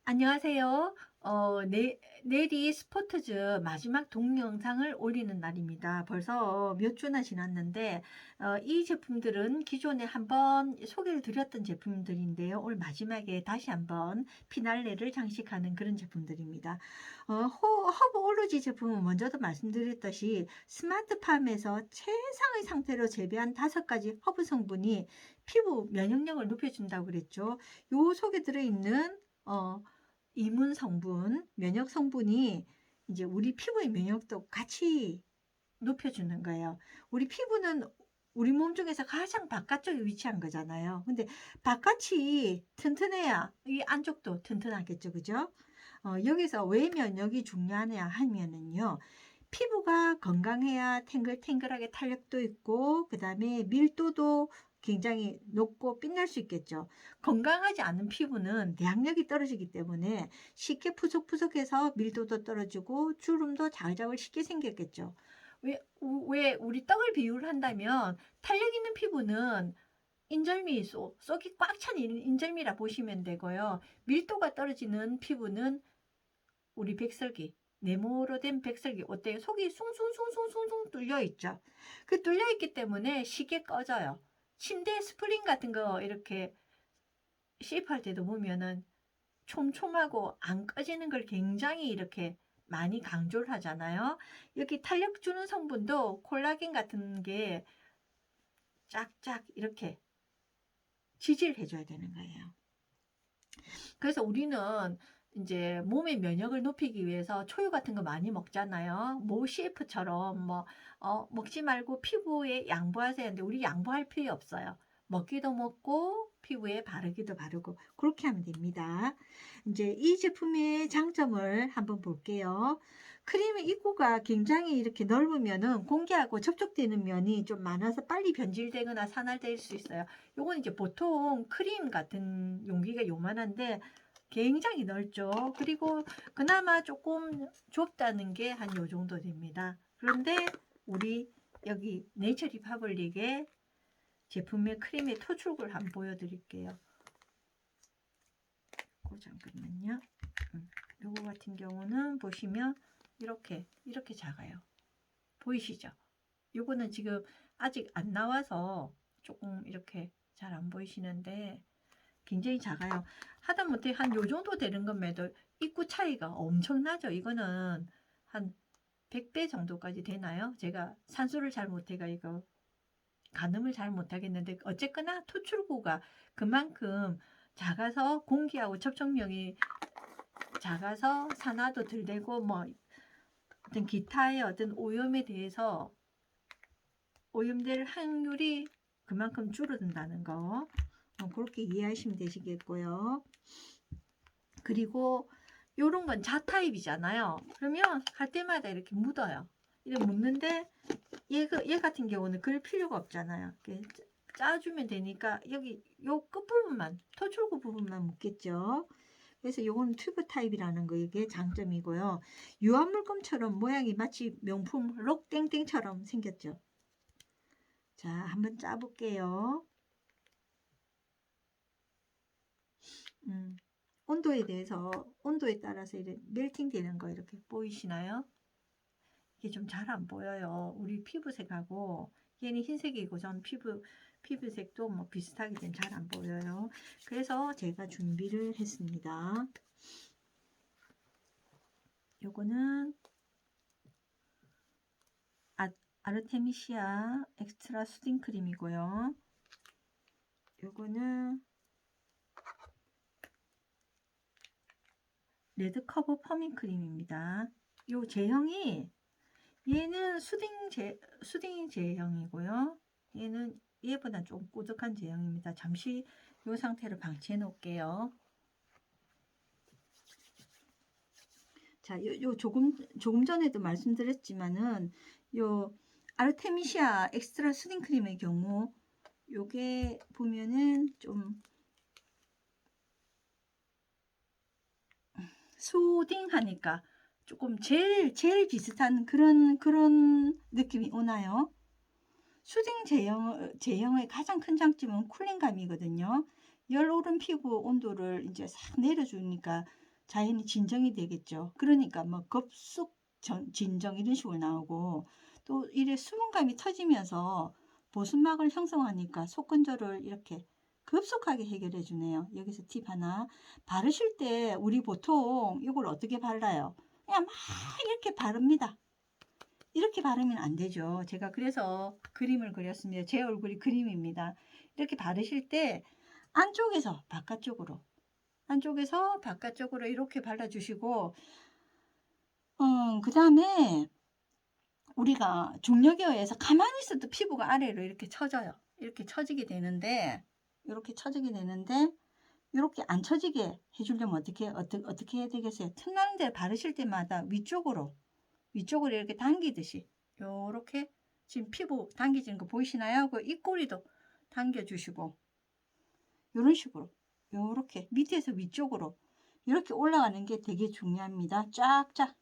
안녕하세요. 내일이 스포트즈 마지막 동영상을 올리는 날입니다. 벌써 몇 주나 지났는데, 이 제품들은 기존에 한번 소개를 드렸던 제품들인데요. 오늘 마지막에 다시 한번 피날레를 장식하는 그런 제품들입니다. 허브 올로지 제품은 먼저도 말씀드렸듯이 스마트팜에서 최상의 상태로 재배한 5가지 허브 성분이 피부 면역력을 높여준다고 그랬죠. 요 속에 들어있는 이문 성분, 면역 성분이 이제 우리 피부의 면역도 같이 높여주는 거예요. 우리 피부는 우리 몸 중에서 가장 바깥쪽에 위치한 거잖아요. 근데 바깥이 튼튼해야 이 안쪽도 튼튼하겠죠, 그죠? 여기서 왜 면역이 중요하냐 하면은요, 피부가 건강해야 탱글탱글하게 탄력도 있고, 그 다음에 밀도도 굉장히 높고 빛날 수 있겠죠. 건강하지 않은 피부는 내향력이 떨어지기 때문에 쉽게 푸석푸석해서 밀도도 떨어지고 주름도 자글자글 쉽게 생겼겠죠. 왜 우리 떡을 비유를 한다면 탄력 있는 피부는 인절미 속이 꽉 찬 인절미라 보시면 되고요. 밀도가 떨어지는 피부는 우리 백설기, 네모로 된 백설기 어때요? 속이 숭숭숭숭숭숭 뚫려 있죠. 그 뚫려 있기 때문에 쉽게 꺼져요. 침대 스프링 같은 거 이렇게 시입할 때도 보면은 촘촘하고 안 꺼지는 걸 굉장히 이렇게 많이 강조를 하잖아요. 여기 탄력 주는 성분도 콜라겐 같은 게 쫙쫙 이렇게 지지를 해줘야 되는 거예요. 그래서 우리는 이제 몸의 면역을 높이기 위해서 초유 같은 거 많이 먹잖아요. 모 CF처럼 먹지 말고 피부에 양보하세요 하는데 우리 양보할 필요 없어요. 먹기도 먹고 피부에 바르기도 바르고 그렇게 하면 됩니다. 이제 이 제품의 장점을 한번 볼게요. 크림의 입구가 굉장히 이렇게 넓으면은 공기하고 접촉되는 면이 좀 많아서 빨리 변질되거나 산화될 수 있어요. 요건 이제 보통 크림 같은 용기가 요만한데 굉장히 넓죠. 그리고 그나마 조금 좁다는 게 한 요 정도 됩니다. 그런데 우리 여기 네이처 리퍼블릭의 제품의 크림의 토출구를 한번 보여드릴게요. 잠깐만요. 요거 같은 경우는 보시면 이렇게 작아요. 보이시죠? 요거는 지금 아직 안 나와서 조금 이렇게 잘 안 보이시는데 굉장히 작아요. 하다못해 한 요 정도 되는 것에도 입구 차이가 엄청나죠. 이거는 한 100배 정도까지 되나요? 제가 산수를 잘 못해가 이거 가늠을 잘 못하겠는데 어쨌거나 토출구가 그만큼 작아서 공기하고 접촉력이 작아서 산화도 덜 되고 어떤 기타의 어떤 오염에 대해서 오염될 확률이 그만큼 줄어든다는 거 그렇게 이해하시면 되시겠고요. 그리고 요런 건 자타입이잖아요. 그러면 갈 때마다 이렇게 묻어요. 이렇게 묻는데 얘 같은 경우는 그럴 필요가 없잖아요. 이렇게 짜주면 되니까 여기 요 끝부분만 토출구 부분만 묻겠죠. 그래서 요거는 튜브 타입이라는 거 이게 장점이고요. 유화물금처럼 모양이 마치 명품 록땡땡처럼 생겼죠. 자, 한번 짜볼게요. 온도에 따라서 이렇게 멜팅 되는 거 이렇게 보이시나요? 이게 좀 잘 안 보여요. 우리 피부색하고 얘는 흰색이고 전 피부색도 뭐 비슷하기 때문에 잘 안 보여요. 그래서 제가 준비를 했습니다. 요거는 아르테미시아 엑스트라 수딩 크림이고요. 요거는 레드커버 퍼밍 크림입니다. 요 제형이 얘는 수딩 제형이고요. 얘는 얘보다 좀 꾸덕한 제형입니다. 잠시 이 상태로 방치해 놓을게요. 자, 요 조금 전에도 말씀드렸지만은 요 아르테미시아 엑스트라 수딩 크림의 경우 요게 보면은 좀 수딩하니까 조금 젤 비슷한 그런 느낌이 오나요? 수딩 제형의 가장 큰 장점은 쿨링감이거든요. 열 오른 피부 온도를 이제 싹 내려주니까 자연히 진정이 되겠죠. 그러니까 뭐 급속 진정 이런 식으로 나오고, 또 이래 수분감이 터지면서 보습막을 형성하니까 속건조를 이렇게 급속하게 해결해 주네요. 여기서 팁 하나. 바르실 때 우리 보통 이걸 어떻게 발라요? 그냥 막 이렇게 바릅니다. 이렇게 바르면 안 되죠. 제가 그래서 그림을 그렸습니다. 제 얼굴이 그림입니다. 이렇게 바르실 때 안쪽에서 바깥쪽으로, 안쪽에서 바깥쪽으로 이렇게 발라주시고, 그 다음에 우리가 중력에 의해서 가만히 있어도 피부가 아래로 이렇게 처져요. 이렇게 처지게 되는데, 이렇게 처지게 되는데, 이렇게 안 처지게 해주려면 어떻게 해야 되겠어요? 틈나는 데 바르실 때마다 위쪽으로 이렇게 당기듯이, 요렇게 지금 피부 당겨지는 거 보이시나요? 그 입꼬리도 당겨주시고, 요런 식으로, 요렇게 밑에서 위쪽으로 이렇게 올라가는 게 되게 중요합니다. 쫙쫙.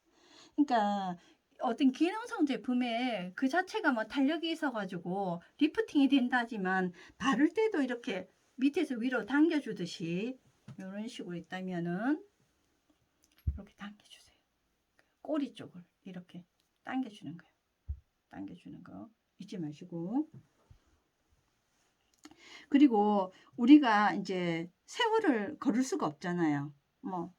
그러니까 어떤 기능성 제품에 그 자체가 뭐 탄력이 있어가지고 리프팅이 된다지만, 바를 때도 이렇게 밑에서 위로 당겨주듯이 이런 식으로 있다면은 이렇게 당겨주세요. 꼬리 쪽을 이렇게 당겨주는 거예요. 당겨주는 거 잊지 마시고. 그리고 우리가 이제 세월을 걸을 수가 없잖아요. 뭐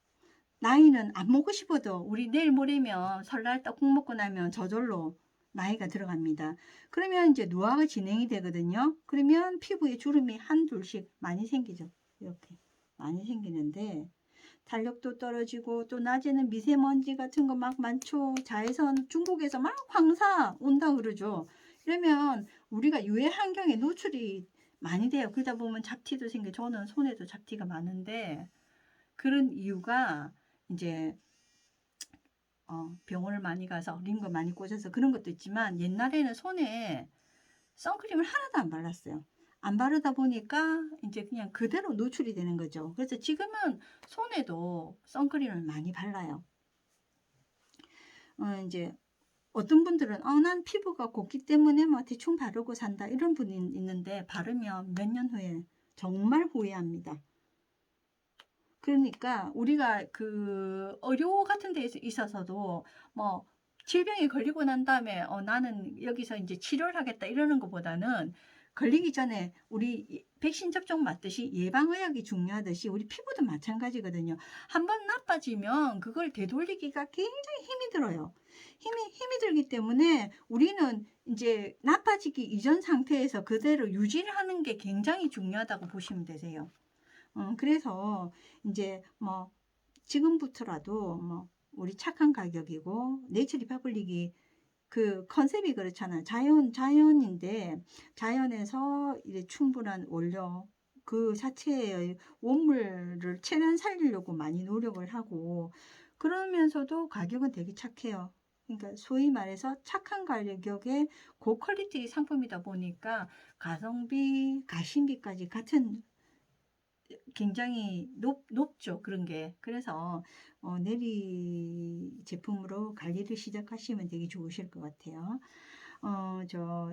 나이는 안 먹고 싶어도 우리 내일 모레면 설날 딱 국 먹고 나면 저절로 나이가 들어갑니다. 그러면 이제 노화가 진행이 되거든요. 그러면 피부에 주름이 한둘씩 많이 생기죠. 이렇게 많이 생기는데, 탄력도 떨어지고, 또 낮에는 미세먼지 같은 거 막 많죠. 자외선 중국에서 막 황사 온다 그러죠. 이러면 우리가 유해 환경에 노출이 많이 돼요. 그러다 보면 잡티도 생겨. 저는 손에도 잡티가 많은데, 그런 이유가 이제 병원을 많이 가서 링거 많이 꽂아서 그런 것도 있지만, 옛날에는 손에 선크림을 하나도 안 발랐어요. 안 바르다 보니까 이제 그냥 그대로 노출이 되는 거죠. 그래서 지금은 손에도 선크림을 많이 발라요. 이제 어떤 분들은 난 피부가 곱기 때문에 뭐 대충 바르고 산다 이런 분이 있는데, 바르면 몇 년 후에 정말 후회합니다. 그러니까 우리가 그 의료 같은 데 있어서도 뭐 질병에 걸리고 난 다음에 나는 여기서 이제 치료를 하겠다 이러는 것보다는, 걸리기 전에 우리 백신 접종 맞듯이 예방의학이 중요하듯이 우리 피부도 마찬가지거든요. 한번 나빠지면 그걸 되돌리기가 굉장히 힘이 들어요. 힘이 들기 때문에 우리는 이제 나빠지기 이전 상태에서 그대로 유지를 하는 게 굉장히 중요하다고 보시면 되세요. 그래서 이제 뭐 지금부터라도 뭐 우리 착한 가격이고, 네이처 리퍼블릭이 그 컨셉이 그렇잖아요. 자연인데 자연에서 이제 충분한 원료 그 자체의 원물을 최대한 살리려고 많이 노력을 하고, 그러면서도 가격은 되게 착해요. 그러니까 소위 말해서 착한 가격의 고퀄리티 상품이다 보니까 가성비, 가심비까지 같은, 굉장히 높죠. 그런 게. 그래서 네리 제품으로 관리를 시작하시면 되게 좋으실 것 같아요.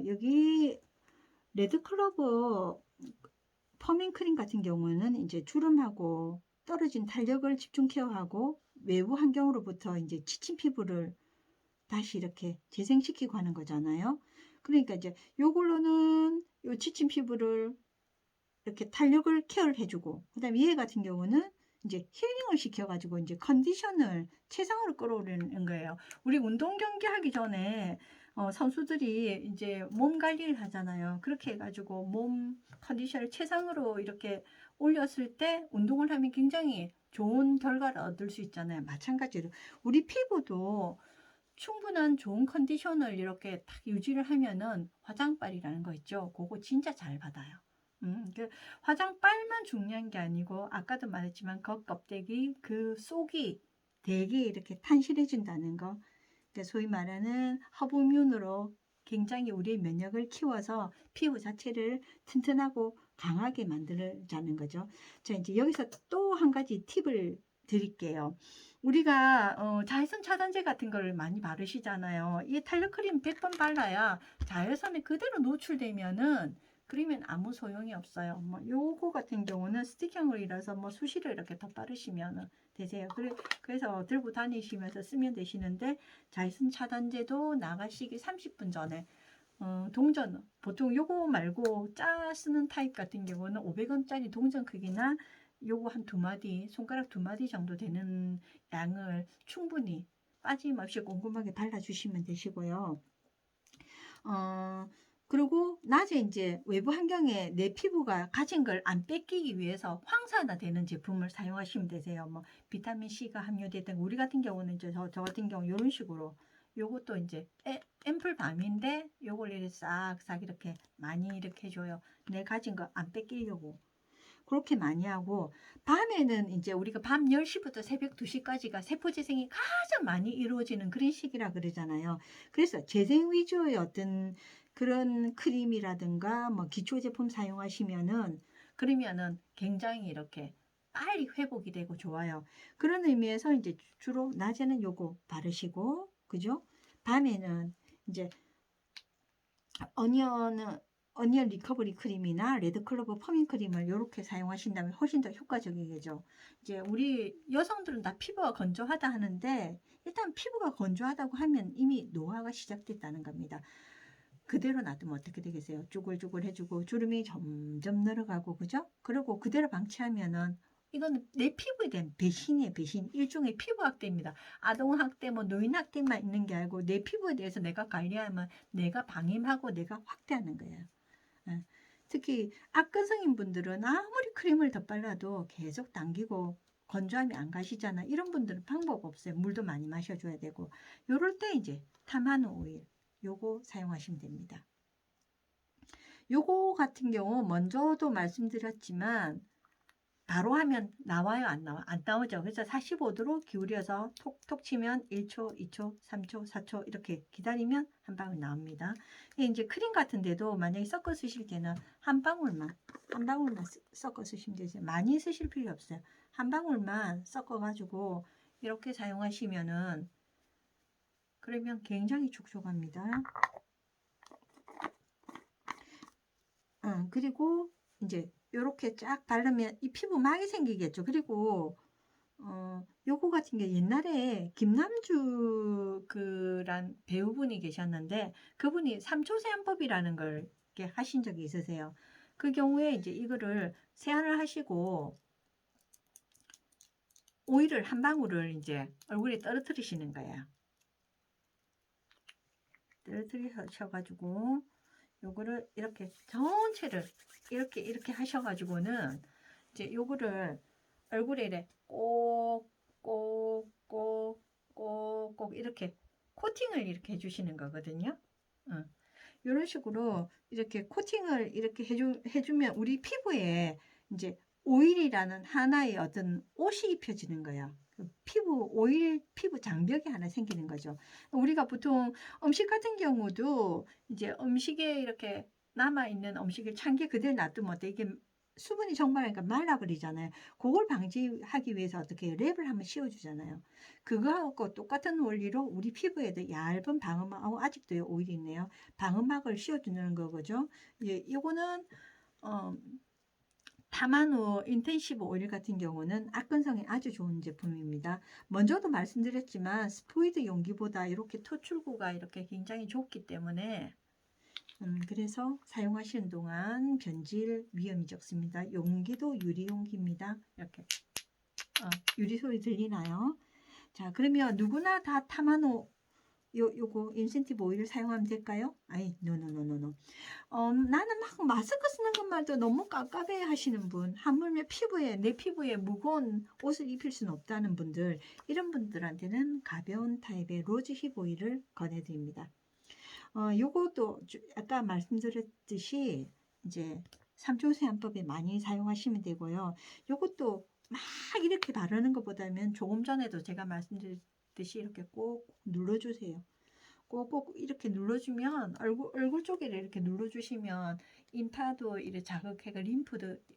여기 레드클로버 퍼밍 크림 같은 경우는 이제 주름하고 떨어진 탄력을 집중 케어하고, 외부 환경으로부터 이제 지친 피부를 다시 이렇게 재생시키고 하는 거잖아요. 그러니까 이제 요걸로는 요 지친 피부를 이렇게 탄력을 케어를 해주고, 그 다음에 얘 같은 경우는 이제 힐링을 시켜가지고 이제 컨디션을 최상으로 끌어올리는 거예요. 우리 운동 경기 하기 전에 선수들이 이제 몸 관리를 하잖아요. 그렇게 해가지고 몸 컨디션을 최상으로 이렇게 올렸을 때 운동을 하면 굉장히 좋은 결과를 얻을 수 있잖아요. 마찬가지로 우리 피부도 충분한 좋은 컨디션을 이렇게 딱 유지를 하면은 화장빨이라는 거 있죠. 그거 진짜 잘 받아요. 그 화장빨만 중요한 게 아니고, 아까도 말했지만 겉껍데기 그 속이 되게 이렇게 탄실해진다는 거. 그러니까 소위 말하는 허브균으로 굉장히 우리의 면역을 키워서 피부 자체를 튼튼하고 강하게 만들자는 거죠. 자, 이제 여기서 또 한 가지 팁을 드릴게요. 우리가 자외선 차단제 같은 걸 많이 바르시잖아요. 이 탄력 크림 100번 발라야 자외선에 그대로 노출되면은 그러면 아무 소용이 없어요. 뭐 요거 같은 경우는 스틱형이라서 뭐 수시로 이렇게 덧바르시면 되세요. 그래서 들고 다니시면서 쓰면 되시는데 자외선 차단제도 나가시기 30분 전에 동전 보통 요거 말고 짜 쓰는 타입 같은 경우는 500원짜리 동전 크기나 요거 한 두 마디 손가락 두 마디 정도 되는 양을 충분히 빠짐없이 꼼꼼하게 발라주시면 되시고요. 그리고 낮에 이제 외부 환경에 내 피부가 가진 걸 안 뺏기기 위해서 황산화되는 제품을 사용하시면 되세요. 뭐 비타민 C가 함유되든 우리 같은 경우는 이제 저 같은 경우 이런 식으로 요것도 이제 앰플 밤인데 요걸 이렇게 싹싹 이렇게 많이 이렇게 해줘요. 내 가진 거 안 뺏기려고. 그렇게 많이 하고 밤에는 이제 우리가 밤 10시부터 새벽 2시까지가 세포 재생이 가장 많이 이루어지는 그런 시기라 그러잖아요. 그래서 재생 위주의 어떤 그런 크림이라든가 뭐 기초 제품 사용하시면은 그러면은 굉장히 이렇게 빨리 회복이 되고 좋아요. 그런 의미에서 이제 주로 낮에는 요거 바르시고 그죠? 밤에는 이제 어니언 리커버리 크림이나 레드클로버 퍼밍 크림을 이렇게 사용하신다면 훨씬 더 효과적이겠죠. 이제 우리 여성들은 다 피부가 건조하다 하는데 일단 피부가 건조하다고 하면 이미 노화가 시작됐다는 겁니다. 그대로 놔두면 어떻게 되겠어요? 쭈글쭈글 해주고 주름이 점점 늘어가고 그죠? 그리고 그대로 방치하면은 이건 내 피부에 대한 배신이에요. 배신. 일종의 피부학대입니다. 아동학대, 뭐 노인학대만 있는 게 아니고 내 피부에 대해서 내가 관리하면 내가 방임하고 내가 확대하는 거예요. 예. 특히 악건성인 분들은 아무리 크림을 덧발라도 계속 당기고 건조함이 안 가시잖아. 이런 분들은 방법 없어요. 물도 많이 마셔줘야 되고. 요럴 때 이제 타마누 오일 요거 사용하시면 됩니다. 요거 같은 경우 먼저도 말씀드렸지만 바로 하면 나와요? 안 나와? 안 나오죠. 그래서 45도로 기울여서 톡톡 치면 1초, 2초, 3초, 4초 이렇게 기다리면 한 방울 나옵니다. 이제 크림 같은데도 만약에 섞어 쓰실 때는 한 방울만 섞어 쓰시면 되세요. 많이 쓰실 필요 없어요. 한 방울만 섞어 가지고 이렇게 사용하시면은 그러면 굉장히 촉촉합니다. 그리고 이제 요렇게 쫙 바르면 이 피부막이 생기겠죠. 그리고 요거 같은 게 옛날에 김남주 그란 배우분이 계셨는데 그분이 3초 세안법이라는 걸 이렇게 하신 적이 있으세요. 그 경우에 이제 이거를 세안을 하시고 오일을 한 방울을 이제 얼굴에 떨어뜨리시는 거예요. 떨어뜨리셔가지고 요거를 이렇게 전체를 이렇게 하셔가지고는 이제 요거를 얼굴에 이래 꼭꼭꼭꼭꼭 이렇게 코팅을 이렇게 해주시는 거거든요. 이런 식으로 이렇게 코팅을 이렇게 해주면 우리 피부에 이제 오일이라는 하나의 어떤 옷이 입혀지는 거예요. 피부 장벽이 하나 생기는 거죠. 우리가 보통 음식 같은 경우도 이제 음식에 이렇게 남아있는 음식을 찬게 그대로 놔두면 이게 수분이 정말이니까 말라버리잖아요. 그걸 방지하기 위해서 어떻게 랩을 한번 씌워주잖아요. 그거하고 똑같은 원리로 우리 피부에도 얇은 방음막, 아직도 오일이 있네요. 방음막을 씌워주는 거죠. 예, 이거는 타마누 인텐시브 오일 같은 경우는 악건성에 아주 좋은 제품입니다. 먼저도 말씀드렸지만 스포이드 용기보다 이렇게 토출구가 이렇게 굉장히 좋기 때문에 그래서 사용하시는 동안 변질 위험이 적습니다. 용기도 유리 용기입니다. 이렇게 유리 소리 들리나요? 자, 그러면 누구나 다 타마노 요거 인센티브 오일을 사용하면 될까요? 아이, 노노노노노. 나는 막 마스크 쓰는 것만도 너무 깝깝해 하시는 분, 하물며 내 피부에 무거운 옷을 입힐 수는 없다는 분들, 이런 분들한테는 가벼운 타입의 로즈 힙 오일을 권해드립니다. 요것도 아까 말씀드렸듯이 이제 3초 세안법에 많이 사용하시면 되고요. 요것도 막 이렇게 바르는 것보다는 조금 전에도 제가 말씀드렸듯이 이렇게 꼭 눌러주세요. 꼭 이렇게 눌러주면 얼굴 쪽에 이렇게 눌러주시면 인파도 이렇게 자극해가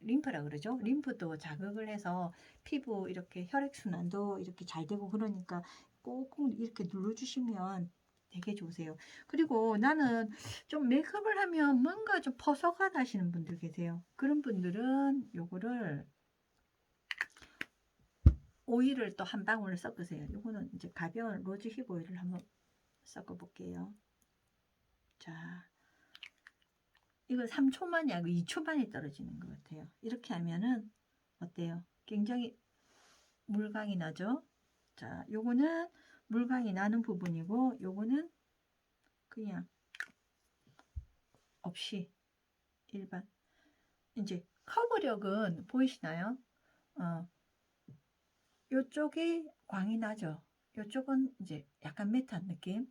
림프라 그러죠. 림프도 자극을 해서 피부 이렇게 혈액순환도 이렇게 잘 되고 그러니까 꼭꼭 이렇게 눌러주시면 되게 좋으세요. 그리고 나는 좀 메이크업을 하면 뭔가 좀 퍼석하다 하시는 분들 계세요. 그런 분들은 요거를 오일을 또 한 방울 섞으세요. 요거는 이제 가벼운 로즈 힙 오일을 한번 섞어 볼게요. 자, 이거 3초만이 아니고 2초 만에 떨어지는 것 같아요. 이렇게 하면은 어때요? 굉장히 물광이 나죠? 자, 요거는 물광이 나는 부분이고, 요거는 그냥 없이 일반. 이제 커버력은 보이시나요? 요쪽이 광이 나죠? 요쪽은 이제 약간 매트한 느낌.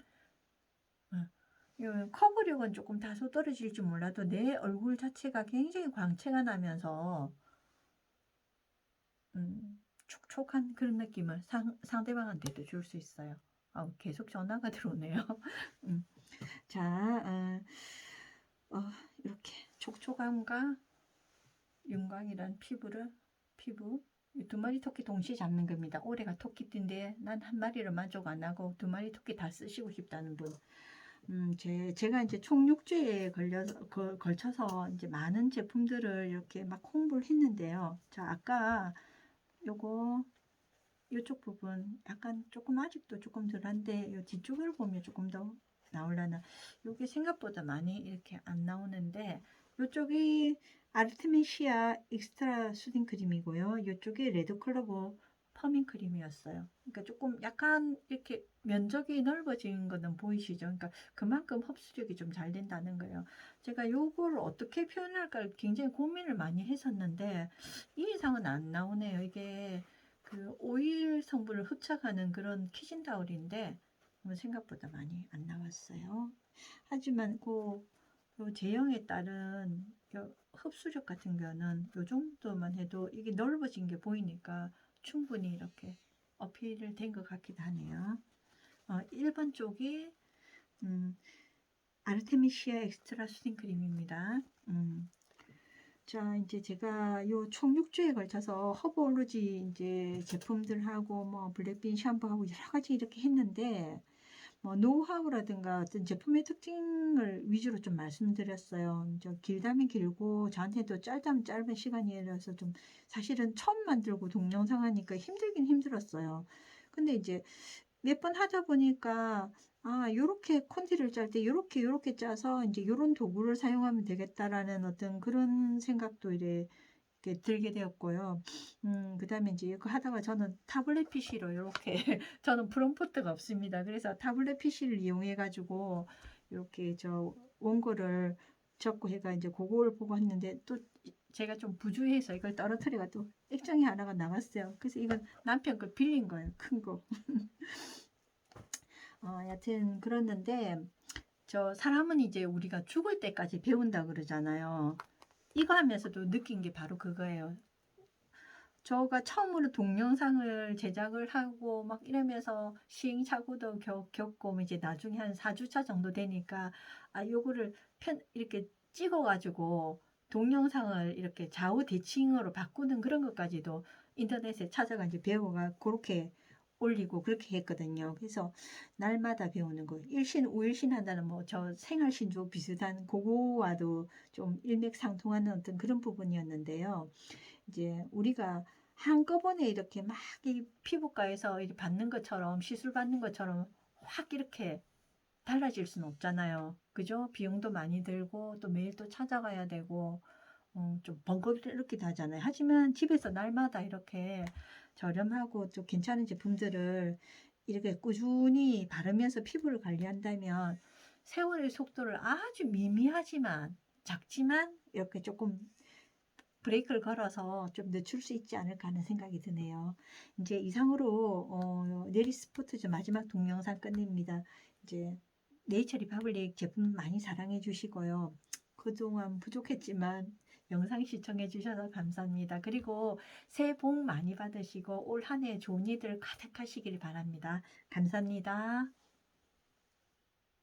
요 커버력은 조금 다소 떨어질지 몰라도 내 얼굴 자체가 굉장히 광채가 나면서 촉촉한 그런 느낌을 상대방한테도 줄 수 있어요. 계속 전화가 들어오네요. 자, 이렇게 촉촉함과 윤광이란 피부 이 두 마리 토끼 동시에 잡는 겁니다. 올해가 토끼띠인데 난 한 마리를 만족 안 하고 두 마리 토끼 다 쓰시고 싶다는 분. 제가 이제 총 6주에 걸쳐서 이제 많은 제품들을 이렇게 막 홍보를 했는데요. 자, 아까 요거 이쪽 부분 약간 조금 아직도 조금 덜한데 요 뒤쪽을 보면 조금 더 나오려나. 요게 생각보다 많이 이렇게 안 나오는데 요쪽이 아르테미시아 익스트라 수딩 크림이고요. 요쪽이 레드클로버 퍼밍 크림이었어요. 그러니까 조금 약간 이렇게 면적이 넓어진 거는 보이시죠? 그러니까 그만큼 흡수력이 좀 잘 된다는 거예요. 제가 요거를 어떻게 표현할까 굉장히 고민을 많이 했었는데 이 이상은 안 나오네요. 이게 그 오일 성분을 흡착하는 그런 키친타올인데 생각보다 많이 안 나왔어요. 하지만 그 제형에 따른 흡수력 같은 경우는 요 정도만 해도 이게 넓어진 게 보이니까 충분히 이렇게 어필을 된 것 같기도 하네요. 1번 쪽이 아르테미시아 엑스트라 수딩 크림입니다. 자, 이제 제가 요 총 6주에 걸쳐서 허브올로지 이제 제품들하고 뭐 블랙빈 샴푸하고 여러 가지 이렇게 했는데 뭐 노하우라든가 어떤 제품의 특징을 위주로 좀 말씀드렸어요. 이제 길다면 길고 저한테도 짧다면 짧은 시간이라서 좀 사실은 처음 만들고 동영상 하니까 힘들긴 힘들었어요. 근데 이제 몇 번 하다 보니까 요렇게 콘티를 짤 때 요렇게 짜서 이제 요런 도구를 사용하면 되겠다라는 어떤 그런 생각도 이렇게 들게 되었고요. 그다음에 이제 이거 하다가 저는 타블렛 PC로 이렇게 저는 프롬프트가 없습니다. 그래서 타블렛 PC를 이용해 가지고 이렇게 저 원고를 적고 해가 이제 그걸 보고 했는데 또 제가 좀 부주의해서 이걸 떨어뜨려가 또 액정이 하나가 나갔어요. 그래서 이건 남편 거 빌린 거예요. 큰 거. 여튼 그랬는데 저 사람은 이제 우리가 죽을 때까지 배운다 그러잖아요. 이거 하면서도 느낀 게 바로 그거예요. 저가 처음으로 동영상을 제작을 하고 막 이러면서 시행착오도 겪고 이제 나중에 한 4주차 정도 되니까 요거를 이렇게 찍어가지고 동영상을 이렇게 좌우 대칭으로 바꾸는 그런 것까지도 인터넷에 찾아가 이제 배워가 그렇게 올리고 그렇게 했거든요. 그래서 날마다 배우는 거. 일신, 우일신 한다는 뭐 저 생활신조 비슷한 그거와도 좀 일맥상통하는 어떤 그런 부분이었는데요. 이제 우리가 한꺼번에 이렇게 막 이 피부과에서 이렇게 받는 것처럼 시술 받는 것처럼 확 이렇게 달라질 수는 없잖아요. 그죠? 비용도 많이 들고 또 매일 또 찾아가야 되고 좀 번거롭기도 하잖아요. 하지만 집에서 날마다 이렇게 저렴하고 또 괜찮은 제품들을 이렇게 꾸준히 바르면서 피부를 관리한다면 세월의 속도를 아주 미미하지만 작지만 이렇게 조금 브레이크를 걸어서 좀 늦출 수 있지 않을까 하는 생각이 드네요. 이제 이상으로 네리 스포츠즈 마지막 동영상 끝냅니다. 이제 네이처 리퍼블릭 제품 많이 사랑해 주시고요. 그동안 부족했지만 영상 시청해 주셔서 감사합니다. 그리고 새해 복 많이 받으시고 올 한 해 좋은 일들 가득하시길 바랍니다. 감사합니다.